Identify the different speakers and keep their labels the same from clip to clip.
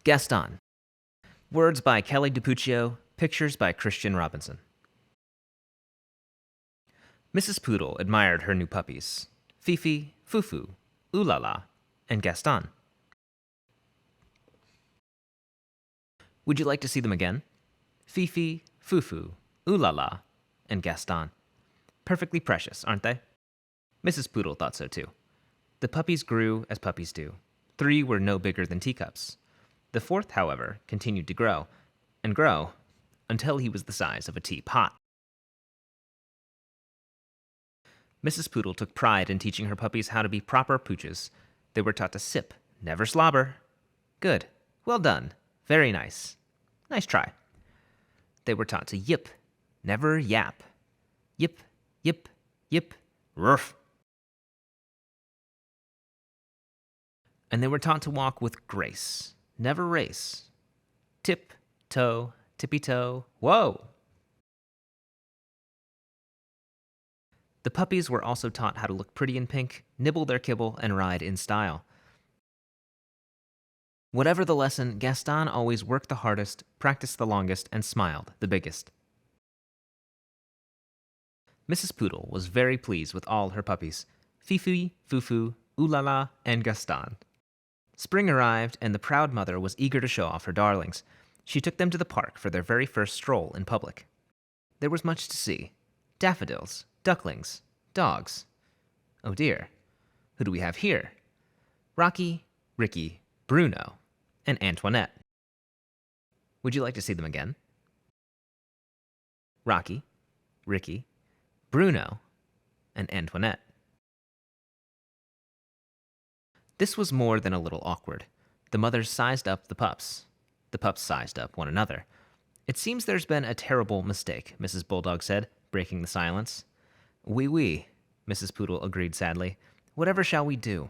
Speaker 1: Gaston. Words by Kelly Dipucchio, pictures by Christian Robinson. Mrs. Poodle admired her new puppies, Fifi, Fufu, Ooh La La, and Gaston. Would you like to see them again? Fifi, Fufu, Ooh La La, and Gaston. Perfectly precious, aren't they? Mrs. Poodle thought so too. The puppies grew as puppies do. 3 were no bigger than teacups. The 4th, however, continued to grow, and grow, until he was the size of a teapot. Mrs. Poodle took pride in teaching her puppies how to be proper pooches. They were taught to sip, never slobber. Good. Well done. Very nice. Nice try. They were taught to yip, never yap. Yip, yip, yip, ruff. And they were taught to walk with grace, never race. Tip, toe, tippy toe, whoa! The puppies were also taught how to look pretty in pink, nibble their kibble, and ride in style. Whatever the lesson, Gaston always worked the hardest, practiced the longest, and smiled the biggest. Mrs. Poodle was very pleased with all her puppies, Fifi, Fufu, Ooh La La, and Gaston. Spring arrived, and the proud mother was eager to show off her darlings. She took them to the park for their very first stroll in public. There was much to see. Daffodils, ducklings, dogs. Oh dear, who do we have here? Rocky, Ricky, Bruno, and Antoinette. Would you like to see them again? Rocky, Ricky, Bruno, and Antoinette. This was more than a little awkward. The mothers sized up the pups. The pups sized up one another. It seems there's been a terrible mistake, Mrs. Bulldog said, breaking the silence. Oui, Mrs. Poodle agreed sadly. Whatever shall we do?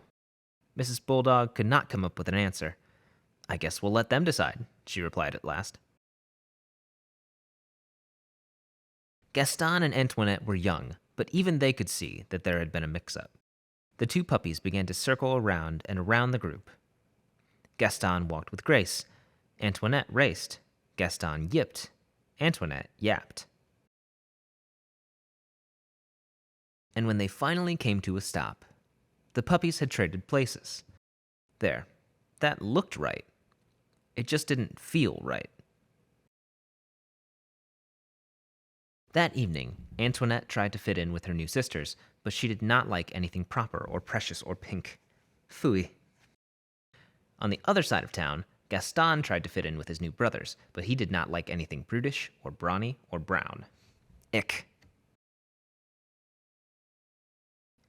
Speaker 1: Mrs. Bulldog could not come up with an answer. I guess we'll let them decide, she replied at last. Gaston and Antoinette were young, but even they could see that there had been a mix-up. The 2 puppies began to circle around and around the group. Gaston walked with grace. Antoinette raced. Gaston yipped. Antoinette yapped. And when they finally came to a stop, the puppies had traded places. There, that looked right. It just didn't feel right. That evening, Antoinette tried to fit in with her new sisters, but she did not like anything proper or precious or pink. Phooey. On the other side of town, Gaston tried to fit in with his new brothers, but he did not like anything brutish or brawny or brown. Ick.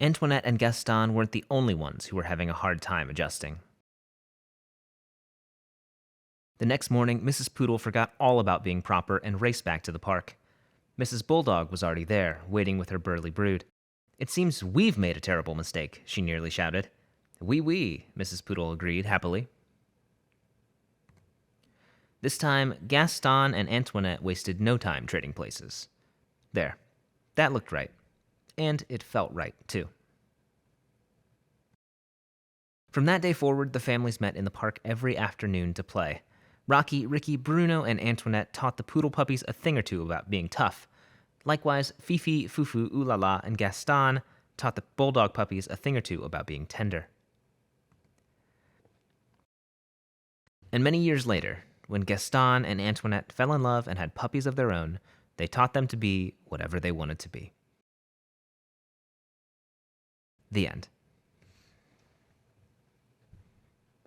Speaker 1: Antoinette and Gaston weren't the only ones who were having a hard time adjusting. The next morning, Mrs. Poodle forgot all about being proper and raced back to the park. Mrs. Bulldog was already there, waiting with her burly brood. It seems we've made a terrible mistake, she nearly shouted. Oui, Mrs. Poodle agreed happily. This time, Gaston and Antoinette wasted no time trading places. There, that looked right. And it felt right, too. From that day forward, the families met in the park every afternoon to play. Rocky, Ricky, Bruno, and Antoinette taught the poodle puppies a thing or two about being tough. Likewise, Fifi, Fufu, Ooh La La, and Gaston taught the bulldog puppies a thing or two about being tender. And many years later, when Gaston and Antoinette fell in love and had puppies of their own, they taught them to be whatever they wanted to be. The end.